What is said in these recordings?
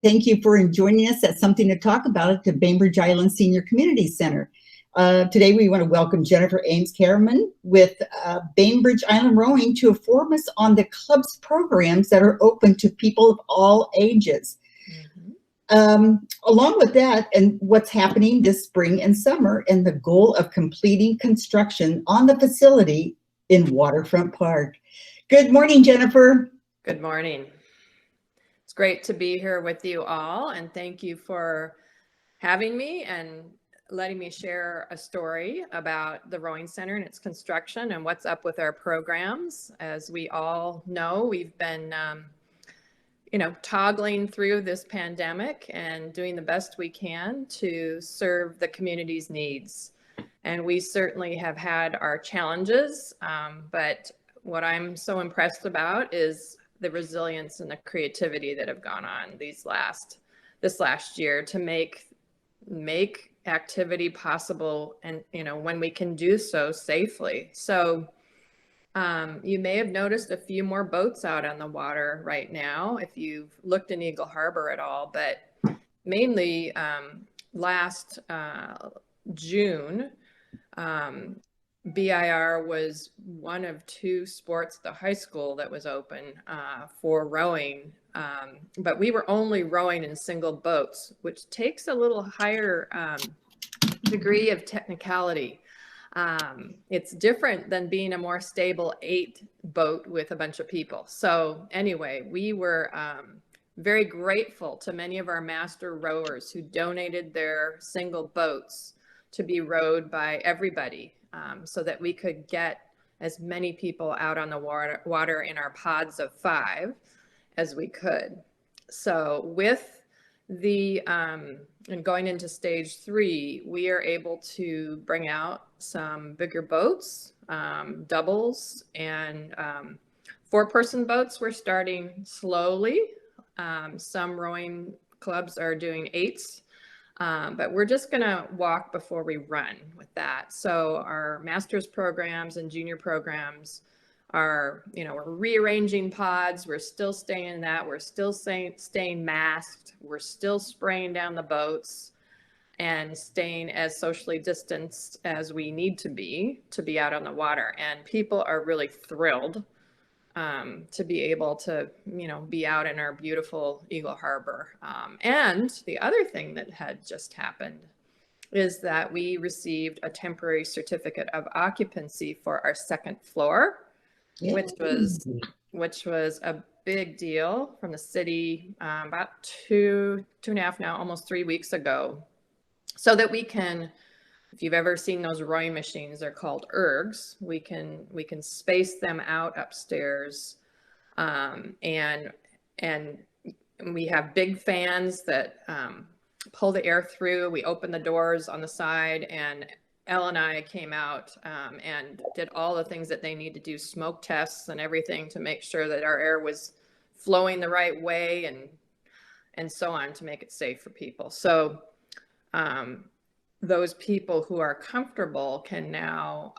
Thank you for joining us at Something to Talk About at the Bainbridge Island Senior Community Center. Today we want to welcome Jennifer Ames-Kerriman with Bainbridge Island Rowing to inform us on the club's programs that are open to people of all ages. Along with that, and what's happening this spring and summer, and the goal of completing construction on the facility in Waterfront Park. Good morning, Jennifer. Good morning. It's great to be here with you all, and thank you for having me and letting me share a story about the Rowing Center and its construction and what's up with our programs. As we all know, we've been toggling through this pandemic and doing the best we can to serve the community's needs. And we certainly have had our challenges, but what I'm so impressed about is the resilience and the creativity that have gone on this last year to make activity possible, and when we can do so safely. So you may have noticed a few more boats out on the water right now if you've looked in Eagle Harbor at all, but mainly last June, BIR was one of two sports at the high school that was open for rowing, but we were only rowing in single boats, which takes a little higher degree of technicality. It's different than being a more stable 8 boat with a bunch of people. So anyway, we were very grateful to many of our master rowers who donated their single boats to be rowed by everybody, so that we could get as many people out on the water in our pods of 5 as we could. So with the and going into stage 3, we are able to bring out some bigger boats, doubles, and 4-person boats. We're starting slowly. Some rowing clubs are doing 8s. But we're just going to walk before we run with that. So our master's programs and junior programs are, we're rearranging pods. We're still staying in that. We're still staying masked. We're still spraying down the boats and staying as socially distanced as we need to be out on the water. And people are really thrilled to be able to, be out in our beautiful Eagle Harbor. And the other thing that had just happened is that we received a temporary certificate of occupancy for our 2nd floor, which was a big deal from the city about 2.5 now, almost 3 weeks ago, so that we can, if you've ever seen those rowing machines, they're called ergs. We can space them out upstairs, and we have big fans that pull the air through. We open the doors on the side, and Elle and I came out and did all the things that they need to do, smoke tests and everything, to make sure that our air was flowing the right way and so on, to make it safe for people. So those people who are comfortable can now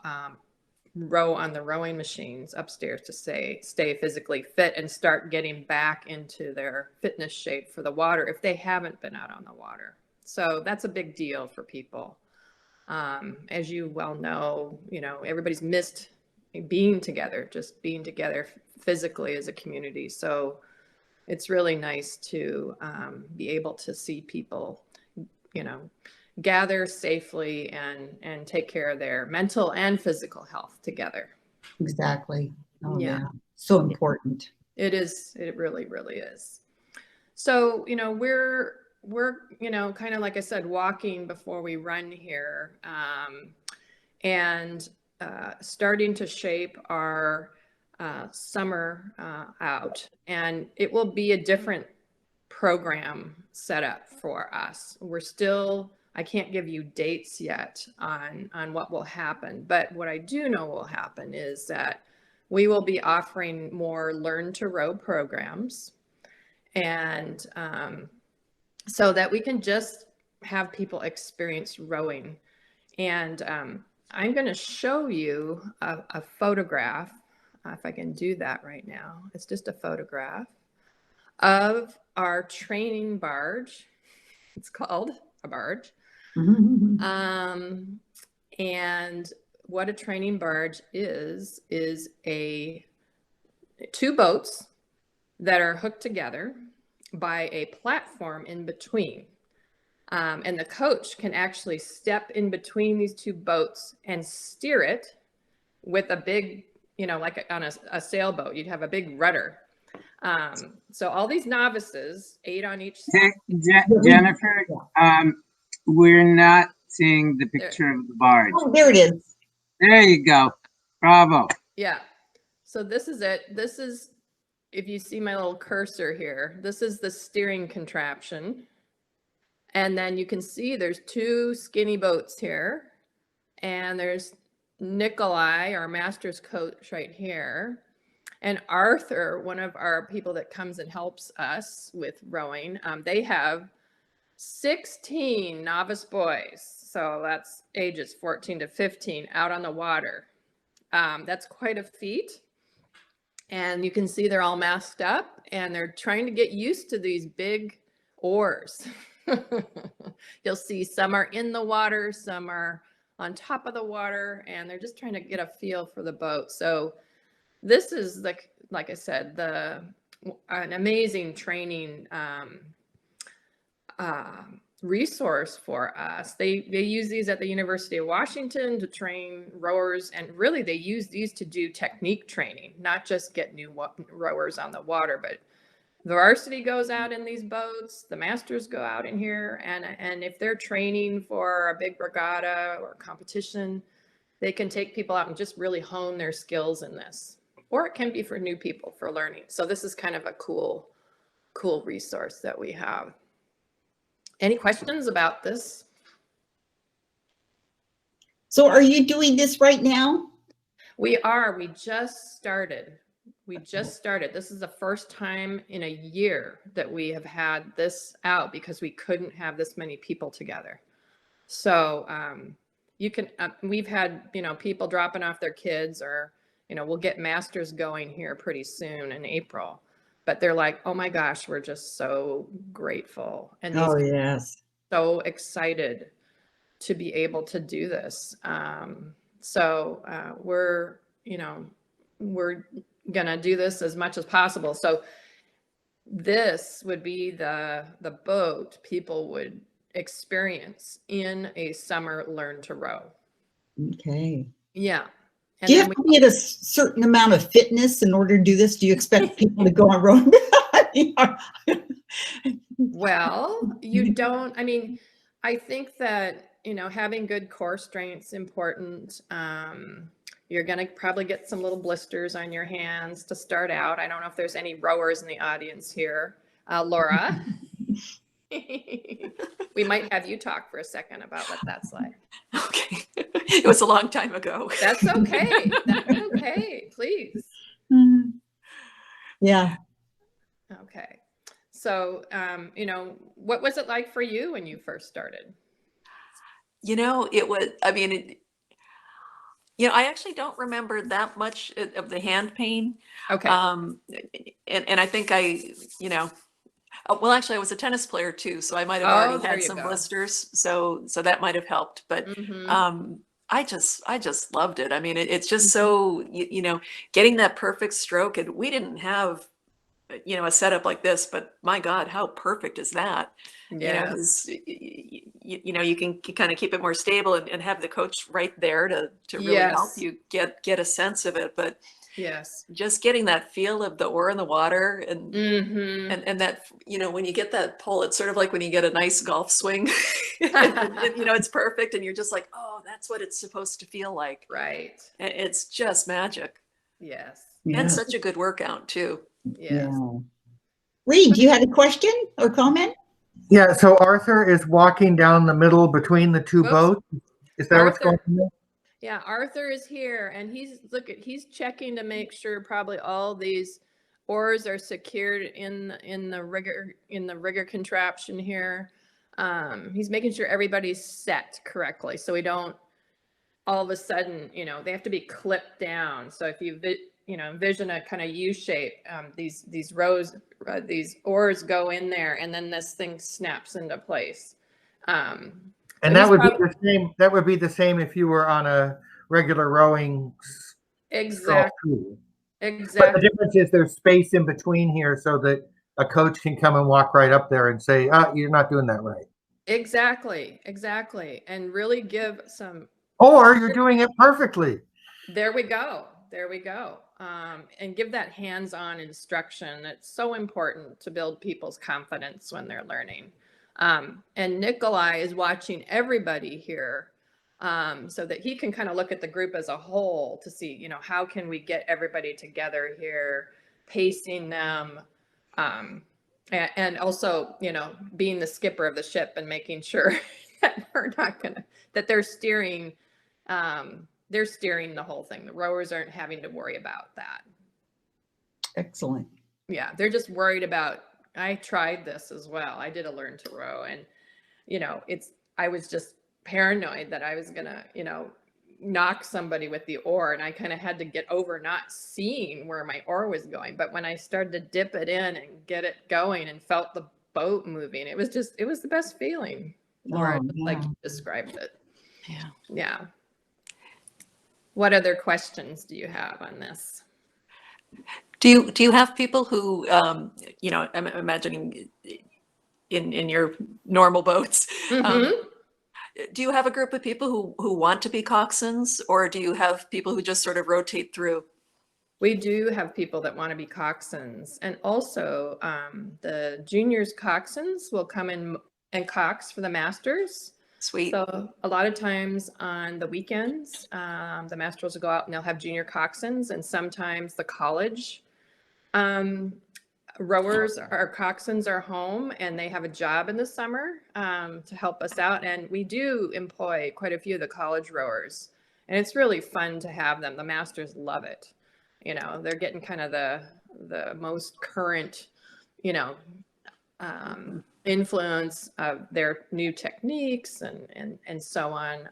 row on the rowing machines upstairs to stay physically fit and start getting back into their fitness shape for the water if they haven't been out on the water. So that's a big deal for people. As you well know, everybody's missed being together, just being together physically as a community. So it's really nice to be able to see people, gather safely and take care of their mental and physical health together. Exactly. Oh, yeah. So important. It is. It really, really is. So, we're kind of, like I said, walking before we run here, and starting to shape our summer out. And it will be a different program set up for us. I can't give you dates yet on what will happen, but what I do know will happen is that we will be offering more learn to row programs, and so that we can just have people experience rowing. And I'm going to show you a photograph, if I can do that right now. It's just a photograph of our training barge. It's called a barge. And what a training barge is two boats that are hooked together by a platform in between. And the coach can actually step in between these two boats and steer it with a big, like on a sailboat, you'd have a big rudder. So all these novices, 8 on each side. Jennifer, we're not seeing the picture of the barge. Oh, there it is. There you go. Bravo. Yeah. So this is it. This is, if you see my little cursor here, this is the steering contraption. And then you can see there's 2 skinny boats here. And there's Nikolai, our master's coach, right here. And Arthur, one of our people that comes and helps us with rowing, they have 16 novice boys. So that's ages 14 to 15 out on the water. That's quite a feat. And you can see they're all masked up and they're trying to get used to these big oars. You'll see some are in the water, some are on top of the water, and they're just trying to get a feel for the boat. So this is, like I said, an amazing training resource for us. They use these at the University of Washington to train rowers, and really they use these to do technique training, not just get new rowers on the water, but the varsity goes out in these boats, the masters go out in here, and if they're training for a big regatta or competition, they can take people out and just really hone their skills in this. Or it can be for new people for learning. So this is kind of a cool resource that we have. Any questions about this? So are you doing this right now? We are. We just started. This is the first time in a year that we have had this out because we couldn't have this many people together. So you can, we've had, people dropping off their kids, or, we'll get masters going here pretty soon in April, but they're like, oh my gosh, we're just so grateful. And Oh, yes. So excited to be able to do this. So we're gonna do this as much as possible. So this would be the boat people would experience in a summer learn to row. Okay. Yeah. And do you have to be at a certain amount of fitness in order to do this? Do you expect people to go on rowing? Well, you don't. I mean, I think that, having good core strength is important. You're going to probably get some little blisters on your hands to start out. I don't know if there's any rowers in the audience here. Laura, we might have you talk for a second about what that's like. Okay. It was a long time ago. That's okay. That's okay. Please. Yeah. Okay. So, what was it like for you when you first started? It was, I actually don't remember that much of the hand pain. Okay. And I think well, actually I was a tennis player too, so I might have already had some blisters. So that might have helped, but, I just loved it. I mean, it's just so, getting that perfect stroke, and we didn't have, a setup like this, but my God, how perfect is that? Yeah. You can kind of keep it more stable and have the coach right there to really help you get a sense of it. But yes, just getting that feel of the oar in the water and that, when you get that pull, it's sort of like when you get a nice golf swing, and, it's perfect. And you're just like, oh, that's what it's supposed to feel like. Right. It's just magic. Yes. And such a good workout too. Yes. Yeah. Reed, you had a question or comment? Yeah, so Arthur is walking down the middle between the two boats. Is that what's going on? Yeah, Arthur is here, and he's checking to make sure probably all these oars are secured in the rigger contraption here. He's making sure everybody's set correctly, so we don't all of a sudden, they have to be clipped down. So if envision a kind of U shape. These rows, these oars go in there, and then this thing snaps into place. And that would be the same. That would be the same if you were on a regular rowing. Exactly. But the difference is there's space in between here so that a coach can come and walk right up there and say, you're not doing that right. Exactly. And really give some. Or you're doing it perfectly. There we go. And give that hands-on instruction. It's so important to build people's confidence when they're learning. And Nikolai is watching everybody here, so that he can kind of look at the group as a whole to see, how can we get everybody together here, pacing them, and also, being the skipper of the ship and making sure that that they're steering the whole thing. The rowers aren't having to worry about that. Excellent. Yeah, they're just worried about, I tried this as well. I did a learn to row, and I was just paranoid that I was gonna, knock somebody with the oar, and I kind of had to get over not seeing where my oar was going. But when I started to dip it in and get it going and felt the boat moving, it was the best feeling. Laura, like you described it. Yeah. What other questions do you have on this? Do you have people who, I'm imagining in your normal boats, do you have a group of people who want to be coxswains, or do you have people who just sort of rotate through? We do have people that want to be coxswains, and also the juniors coxswains will come in and cox for the masters. Sweet. So a lot of times on the weekends, the masters will go out and they'll have junior coxswains, and sometimes the college rowers or coxswains are home and they have a job in the summer to help us out. And we do employ quite a few of the college rowers, and it's really fun to have them. The masters love it. They're getting kind of the most current, influence of their new techniques and so on.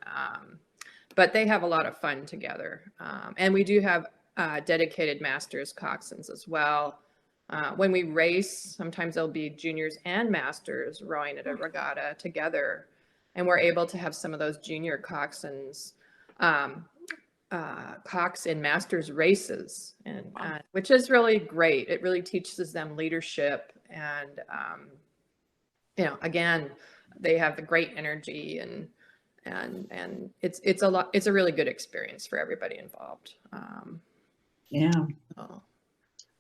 But they have a lot of fun together. And we do have dedicated masters coxswains as well. When we race, sometimes there'll be juniors and masters rowing at a regatta together. And we're able to have some of those junior coxswains cox in masters races, and which is really great. It really teaches them leadership, and again, they have the great energy, and it's a really good experience for everybody involved.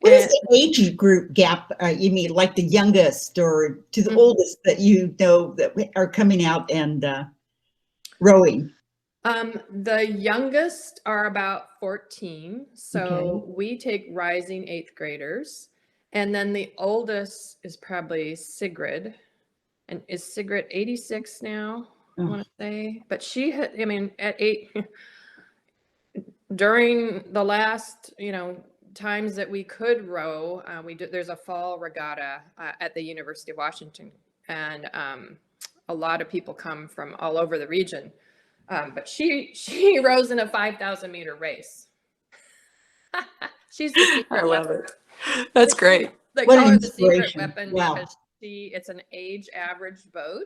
What is the age group gap? You mean like the youngest or to the oldest that that are coming out and rowing? The youngest are about 14. So we take rising 8th graders. And then the oldest is probably Sigrid. And is Sigrid 86 now, I want to say? But she had, at 8, during the last, times that we could row, there's a fall regatta at the University of Washington. And a lot of people come from all over the region. But she rows in a 5,000 meter race. She's the secret I love weapon. it. That's great. They call her the secret weapon because it's an age average boat,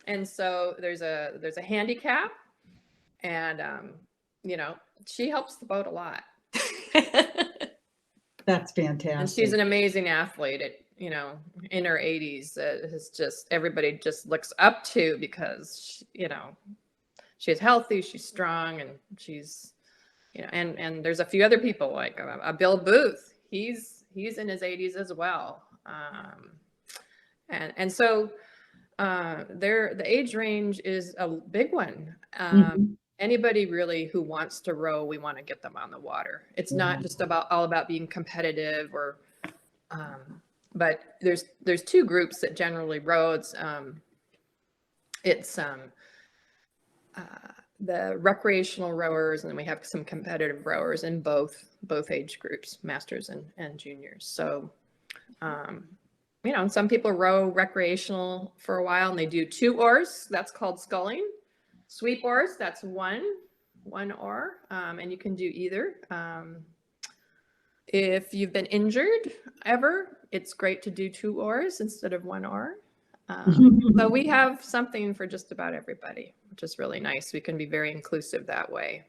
and so there's a handicap, and she helps the boat a lot. That's fantastic. And she's an amazing athlete. In her 80s, is just everybody just looks up to, because she's healthy, she's strong, and she's, and there's a few other people like Bill Booth. He's in his 80s as well. And so the age range is a big one. Anybody really who wants to row, we want to get them on the water. It's not just all about being competitive, or but there's two groups that generally row. It's the recreational rowers, and then we have some competitive rowers in both age groups, masters and juniors. So, some people row recreational for a while and they do 2 oars. That's called sculling. Sweep oars, that's one oar, and you can do either. If you've been injured ever, it's great to do 2 oars instead of 1 oar. So we have something for just about everybody, which is really nice. We can be very inclusive that way.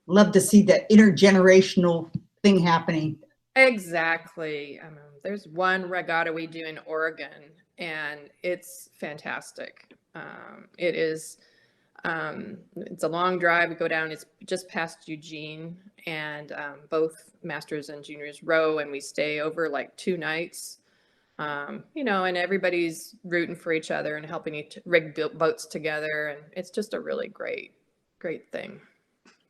Love to see that intergenerational thing happening. Exactly. There's one regatta we do in Oregon, and it's fantastic. It is. It's a long drive. We go down. It's just past Eugene, and both masters and juniors row, and we stay over like 2 nights. You know, and everybody's rooting for each other and helping each rig boats together, and it's just a really great thing.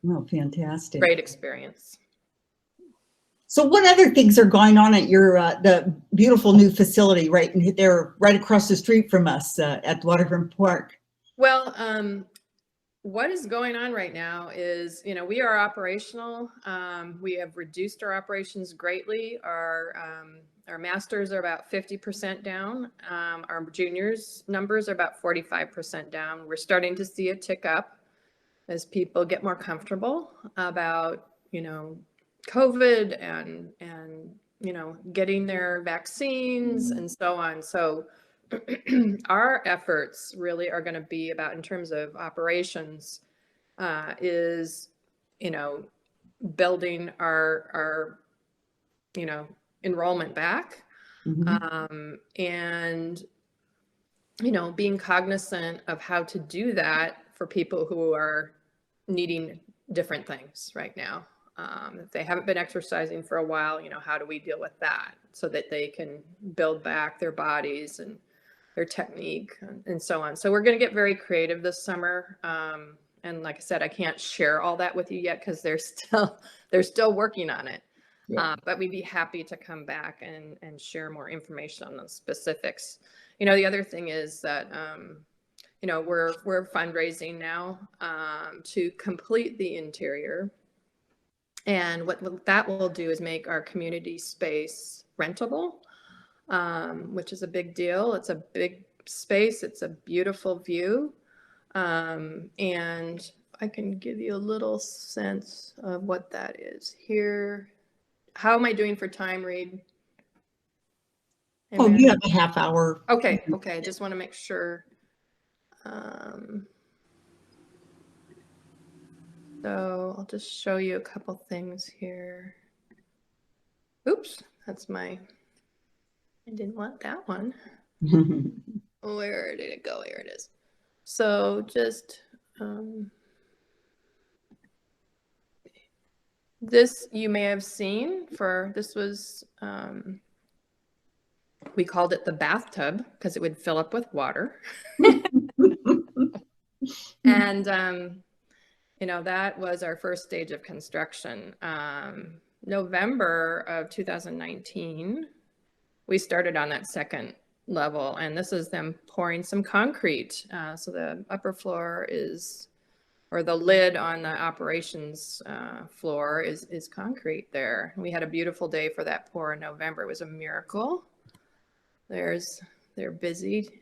Oh, fantastic. Great experience. So what other things are going on at your the beautiful new facility right there, right across the street from us at Waterfront Park? Well, what is going on right now is, you know, we are operational. We have reduced our operations greatly. Our masters are about 50% down. Our juniors numbers are about 45% down. We're starting to see a tick up as people get more comfortable about, you know, COVID and you know, getting their vaccines and so on. So our efforts really are going to be about, in terms of operations, is, you know, building our you know, enrollment back, and, you know, being cognizant of how to do that for people who are needing different things right now. If they haven't been exercising for a while, you know, how do we deal with that so that they can build back their bodies and their technique and so on. So we're going to get very creative this summer. And like I said, I can't share all that with you yet because they're still working on it. Yeah. But we'd be happy to come back and share more information on the specifics. You know, the other thing is that, you know, we're fundraising now to complete the interior. And what that will do is make our community space rentable, which is a big deal. It's a big space. It's a beautiful view. And I can give you a little sense of what that is here. How am I doing for time, Reed? Oh, you have a half hour. Okay. Okay. I just want to make sure. So I'll just show you a couple things here. Oops, that's I didn't want that one. Where did it go? Here it is. So just, this you may have seen this was, we called it the bathtub because it would fill up with water. And, you know, that was our first stage of construction. November of 2019, we started on that second level, and this is them pouring some concrete. So the upper floor is, or the lid on the operations floor is concrete there. We had a beautiful day for that pour in November. It was a miracle. They're busy.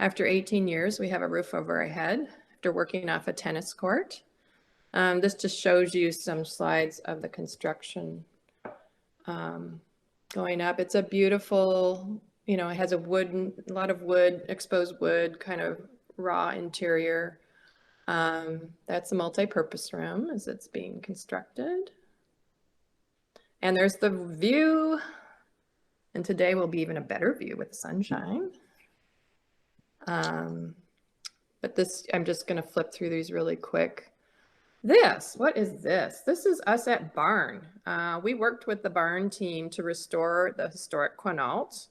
After 18 years, we have a roof over our head after working off a tennis court. This just shows you some slides of the construction going up. It's a beautiful, you know, it has a lot of wood, exposed wood, kind of raw interior. That's a multi-purpose room as it's being constructed. And there's the view. And today will be even a better view with sunshine. But this, I'm just going to flip through these really quick. What is this? This is us at Barn. We worked with the Barn team to restore the historic Quinault.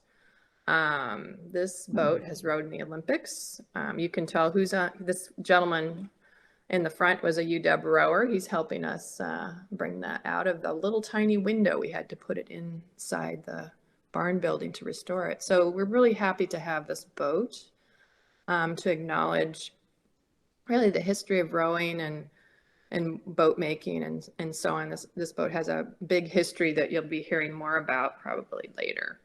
This boat has rowed in the Olympics. You can tell who's on. This gentleman in the front was a UW rower. He's helping us bring that out of the little tiny window. We had to put it inside the barn building to restore it. So we're really happy to have this boat to acknowledge really the history of rowing and boat making and so on. This boat has a big history that you'll be hearing more about probably later.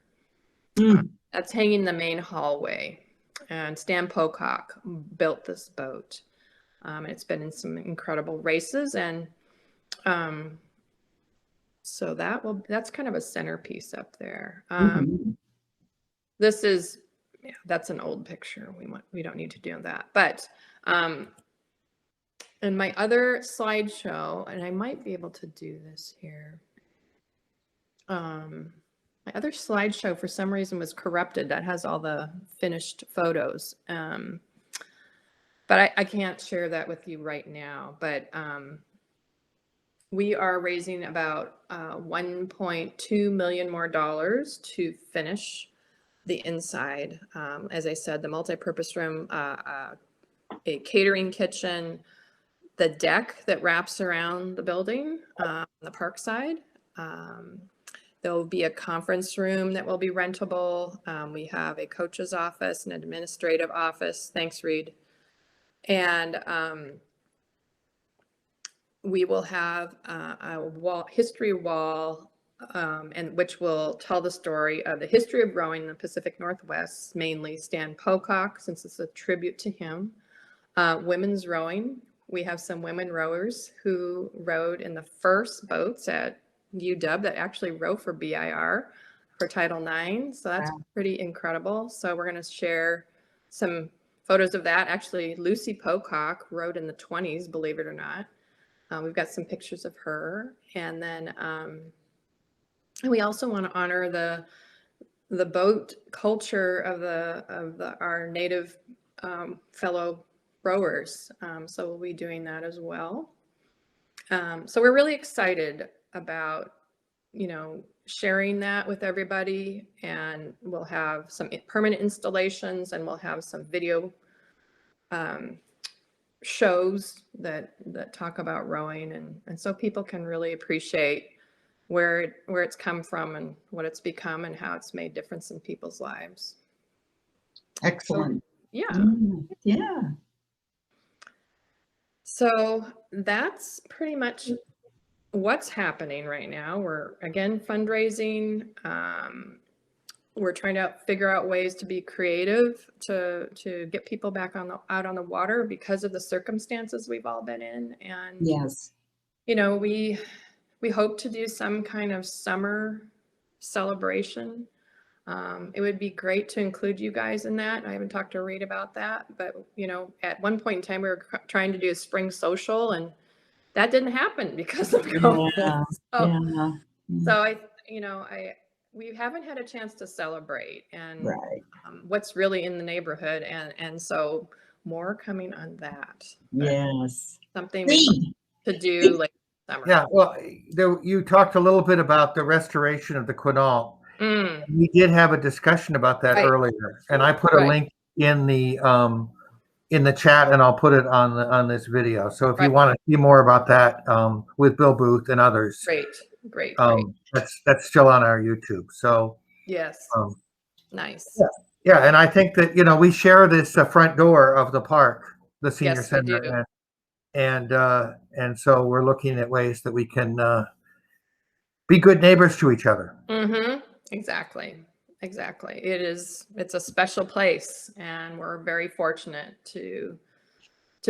That's hanging in the main hallway. And Stan Pocock built this boat. It's been in some incredible races, and So that's kind of a centerpiece up there. Mhm. This is, yeah, that's an old picture. We don't need to do that. But in my other slideshow, and I might be able to do this here. My other slideshow for some reason was corrupted. That has all the finished photos. But I can't share that with you right now. But we are raising about $1.2 million more to finish the inside. As I said, the multi-purpose room, a catering kitchen, the deck that wraps around the building, the park side. There will be a conference room that will be rentable. We have a coach's office, an administrative office. Thanks, Reed. And we will have a history wall, and which will tell the story of the history of rowing in the Pacific Northwest, mainly Stan Pocock, since it's a tribute to him. Women's rowing. We have some women rowers who rowed in the first boats at UW that actually row for BIR for Title IX. So that's pretty incredible. So we're going to share some photos of that. Actually, Lucy Pocock rowed in the 20s, believe it or not. We've got some pictures of her. And then we also want to honor the boat culture of our native fellow rowers. So we'll be doing that as well. So we're really excited about, sharing that with everybody, and we'll have some permanent installations, and we'll have some video shows that talk about rowing, and so people can really appreciate where it's come from and what it's become and how it's made difference in people's lives. Excellent. So, yeah. Yeah. So that's pretty much what's happening right now. We're again fundraising. We're trying to figure out ways to be creative to get people back out on the water because of the circumstances we've all been in. And yes, we hope to do some kind of summer celebration. It would be great to include you guys in that. I haven't talked to Reed about that, but at one point in time we were trying to do a spring social, and that didn't happen because of COVID. So we haven't had a chance to celebrate and what's really in the neighborhood, and so more coming on that. Yes, something to do like summer. Yeah, well, you talked a little bit about the restoration of the Quinault. We did have a discussion about that earlier, and I put a link in the chat, and I'll put it on this video. So if you want to see more about that with Bill Booth and others, great. That's still on our YouTube. So yes, nice. Yeah, and I think that we share this front door of the park, the senior center, and so we're looking at ways that we can be good neighbors to each other. Exactly. It's a special place, and we're very fortunate to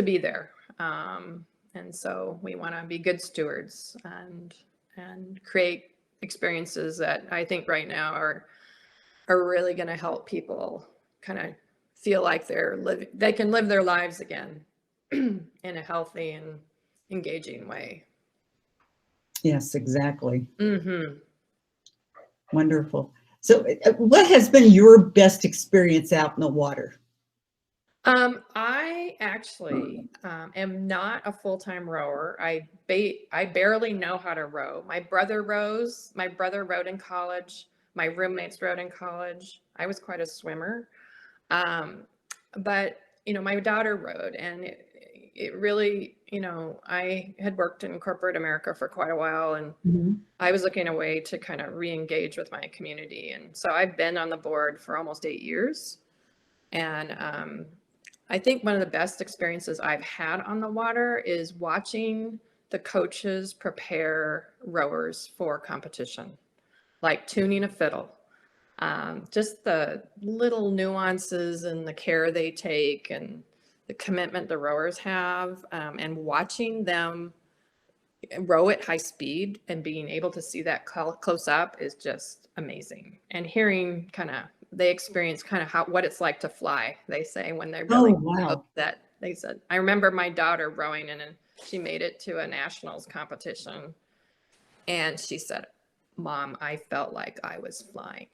be there. And so we want to be good stewards and create experiences that I think right now are really going to help people kind of feel like they can live their lives again in a healthy and engaging way. Yes, exactly. Wonderful. So what has been your best experience out in the water? I actually am not a full-time rower. I barely know how to row. My brother rows. My brother rowed in college. My roommates rowed in college. I was quite a swimmer. But my daughter rowed, and it really, I had worked in corporate America for quite a while, and I was looking a way to kind of re-engage with my community. And so I've been on the board for almost 8 years. And I think one of the best experiences I've had on the water is watching the coaches prepare rowers for competition, like tuning a fiddle. Just the little nuances and the care they take and the commitment the rowers have, and watching them, row at high speed, and being able to see that close up is just amazing. And hearing they experience what it's like to fly, they say, when they're building that. They said, I remember my daughter rowing, and she made it to a nationals competition. And she said, Mom, I felt like I was flying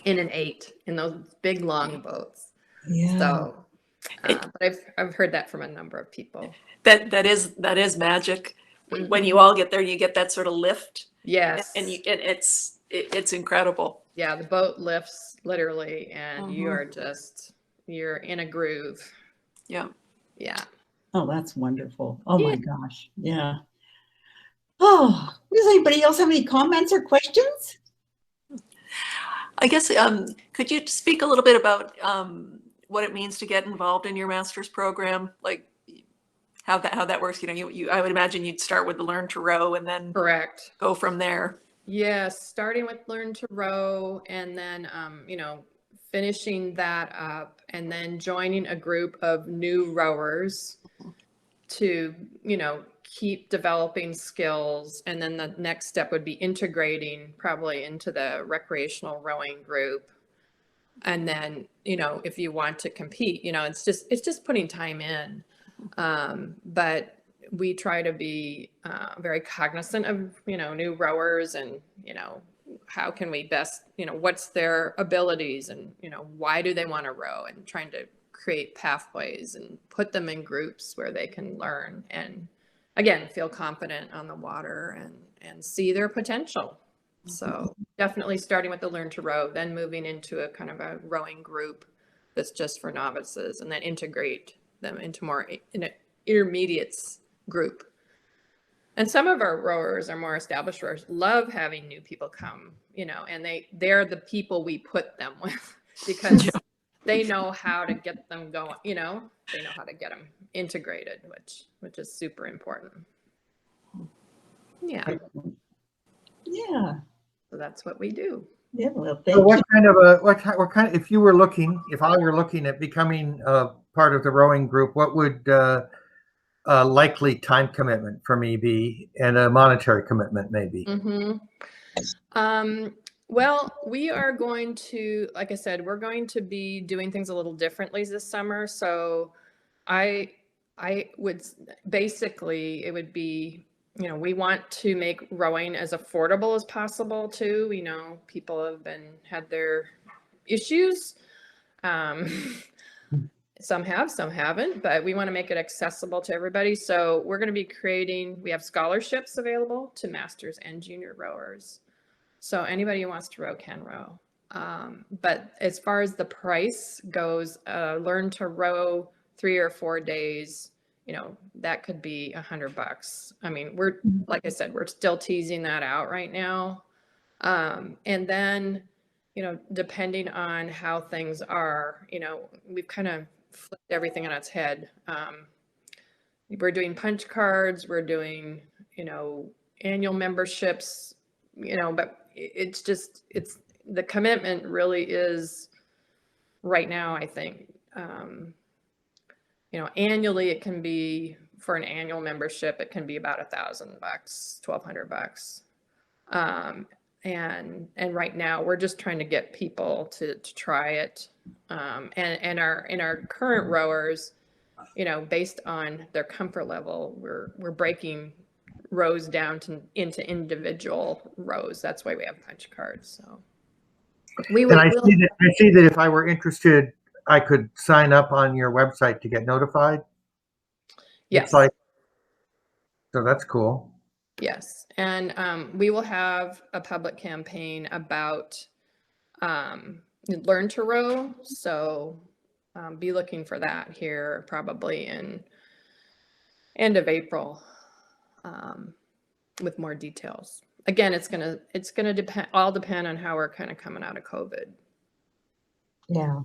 in an 8 in those big long boats. Yeah. So, but I've heard that from a number of people. That is magic. Mm-hmm. When you all get there, you get that sort of lift. Yes. And it's incredible. Yeah, the boat lifts literally, and you're in a groove. Yeah. Yeah. Oh, that's wonderful. Oh my gosh. Yeah. Oh, does anybody else have any comments or questions? I guess, could you speak a little bit about what it means to get involved in your master's program? Like how that works? I would imagine you'd start with the Learn to Row and then correct go from there. Yes, starting with Learn to Row, and then finishing that up, and then joining a group of new rowers to keep developing skills. And then the next step would be integrating probably into the recreational rowing group. And then if you want to compete, it's just putting time in. But we try to be very cognizant of new rowers, and how can we best what's their abilities, and why do they want to row, and trying to create pathways and put them in groups where they can learn and again feel confident on the water and see their potential. So definitely starting with the Learn to Row, then moving into a kind of a rowing group that's just for novices, and then integrate them into more intermediates group. And some of our rowers are more established rowers, love having new people come, and they're the people we put them with, because they know how to get them going, they know how to get them integrated, which is super important. Yeah. Yeah. So that's what we do. Yeah. Well, thank you. What kind of, if I were looking at becoming part of the rowing group, what would likely time commitment for me be, and a monetary commitment maybe? Mm-hmm. Well, we are going to, like I said, we're going to be doing things a little differently this summer. So I would basically, it would be, we want to make rowing as affordable as possible too. People have had their issues. Some have, some haven't, but we want to make it accessible to everybody. So we're going to be we have scholarships available to masters and junior rowers. So anybody who wants to row can row. But as far as the price goes, Learn to Row 3 or 4 days, that could be $100. I mean, like I said, we're still teasing that out right now. And then, depending on how things are, we've kind of flipped everything on its head. We're doing punch cards, we're doing, annual memberships, but it's the commitment really is right now, I think, annually it can be, for an annual membership, it can be about $1,000, $1,200. And right now we're just trying to get people to try it. And our current rowers, based on their comfort level, we're breaking rows down into individual rows. That's why we have punch cards. So I see that if I were interested, I could sign up on your website to get notified. Yes. So that's cool. Yes. And we will have a public campaign about Learn to Row. So be looking for that here probably in end of April with more details. Again, it's gonna depend on how we're kind of coming out of COVID. Yeah.